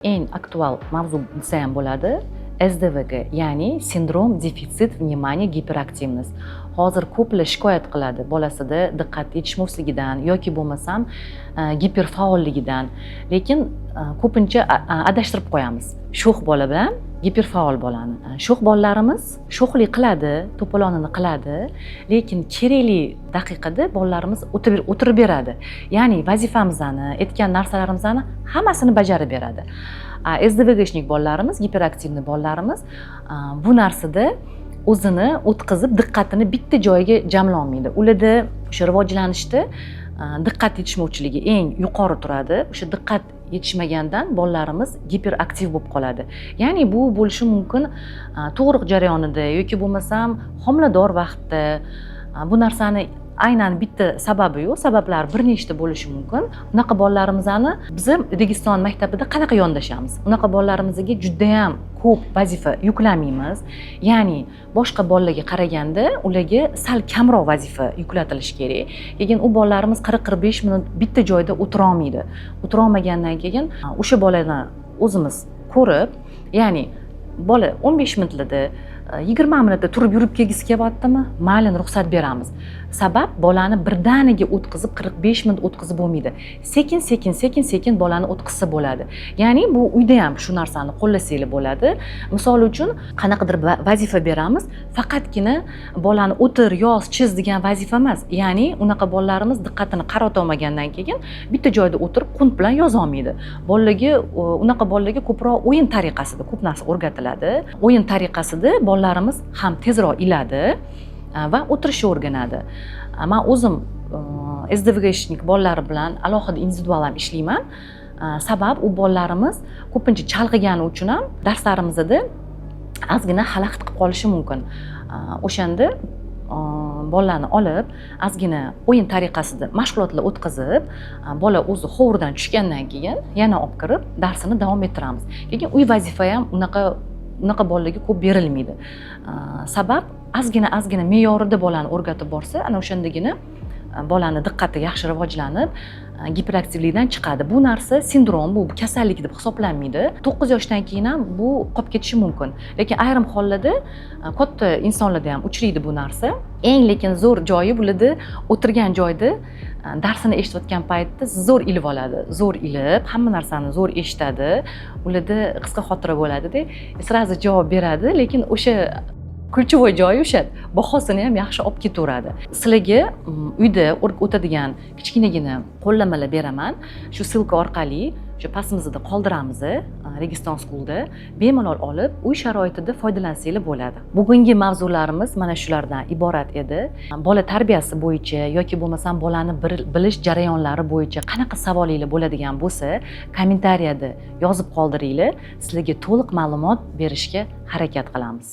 Eng aktual mavzu desa ham bo'ladi. SDVG, ya'ni sindrom defitsit vнимания giperaktivность. Hozir ko'plar shikoyat qiladi bolasida diqqat yetishmovsizligidan yoki bo'lmasam giperfaolligidan. Lekin ko'pincha adashtirib qo'yamiz. Sho'x bola bilan giperfaol bolani. Sho'x bolalarimiz sho'xlik qiladi, to'polonini qiladi, lekin kerakli daqiqada bolalarimiz o'tirib beradi. Ya'ni vazifamizni, aytgan narsalarimizni hammasini bajarib beradi. SDVG'shnik bolalarimiz, giperaktivni bolalarimiz bu narsada o'zini o'tkazib, diqqatini bitta joyga jamlolmaydi. Ularda o'sha rivojlanishda diqqat yetishmovchiligi eng yuqori turadi. O'sha diqqat yetishmagandan bolalarimiz giperaktiv bo'lib qoladi. Ya'ni bu bo'lishi mumkin tug'ruq jarayonida yoki bo'lmasam homilador vaqtda. Bu narsani aynan bitta sababi yo'q, sabablar bir nechta bo'lishi mumkin. Unaqa bolalarimizni biz Registon maktabida qanaqa yondashamiz? Unaqa bolalarimizga juda ham ko'p vazifa yuklamaymiz. Ya'ni boshqa bolalarga qaraganda ularga sal kamroq vazifa yuklatilishi kerak. Lekin u bolalarimiz 40-45 minut bitta joyda o'tira olmaydi. O'tira olmagandan keyin o'sha bolani o'zimiz ko'rib, ya'ni bola 15 minutlarda 20 minutda turib yurib kelgisi kelyaptimi? Mayli, ruxsat beramiz. Sabab bolani birdaniga o'tkazib 45 minut o'tkazib bo'lmaydi. Sekin bolani o'tkazsa bo'ladi. Ya'ni bu uyda ham shu narsani qo'llasanglar bo'ladi. Misol uchun qanaqadir vazifa beramiz, faqatgina bolani o'tir, yoz, chiz degan vazifa emas. Ya'ni unaqa bolalarimiz diqqatini qarata olmagandan keyin bitta joyda o'tirib qunt bilan yoza olmaydi. Unaqa bolalarga ko'proq o'yin tariqasida ko'p narsa o'rgatiladi. O'yin tariqasida bolalarimiz ham tezroq iladi va o'tirishni o'rganadi. Men o'zim SDVG'shnik bolalari bilan alohida individual ham ishlayman. Sabab u bolalarimiz ko'pincha chalg'igani uchun ham darslarimizda ozgina xalaqit qilib qolishi mumkin. O'shanda bolani olib, ozgina o'yin tariqasida mashg'ulotlar o'tkazib, bola o'zi hovurdan tushgandan keyin yana olib kirib darsini davom ettiramiz. Lekin uy vazifa ham unaqa bolalarga ko'p berilmaydi. Sabab ozgina me'yorida bolani o'rgatib borsa, ana o'shandagina bolani diqqati yaxshi rivojlanib, giperaktivlikdan chiqadi. Bu narsa sindrom, bu kasallik deb hisoblanmaydi. 9 yoshdan keyin ham bu qolib ketishi mumkin. Lekin ayrim hollarda katta insonlarda ham uchraydi bu narsa. Lekin zo'r joyi bularda o'tirgan joyda darsini eshitayotgan paytda zo'r ilib oladi. Zo'r ilib, hamma narsani zo'r eshitadi. Ularda qisqa xotira bo'ladi-da, sразу javob beradi, lekin o'sha kulchivoy joyi o'sha bahosini ham yaxshi olib ketaveradi. Sizlarga uyda o'tadigan kichkinagina qo'llamalar beraman. Shu silka orqali shu pastimizda qoldiramiz, Registon School'da bemalol olib, uy sharoitida foydalansanglar bo'ladi. Bugungi mavzularimiz mana shulardan iborat edi. Bola tarbiyasi bo'yicha yoki bo'lmasam bolani bilish jarayonlari bo'yicha qanaqa savolinglar bo'ladigan bo'lsa, kommentariyada yozib qoldiringlar. Sizlarga to'liq ma'lumot berishga harakat qilamiz.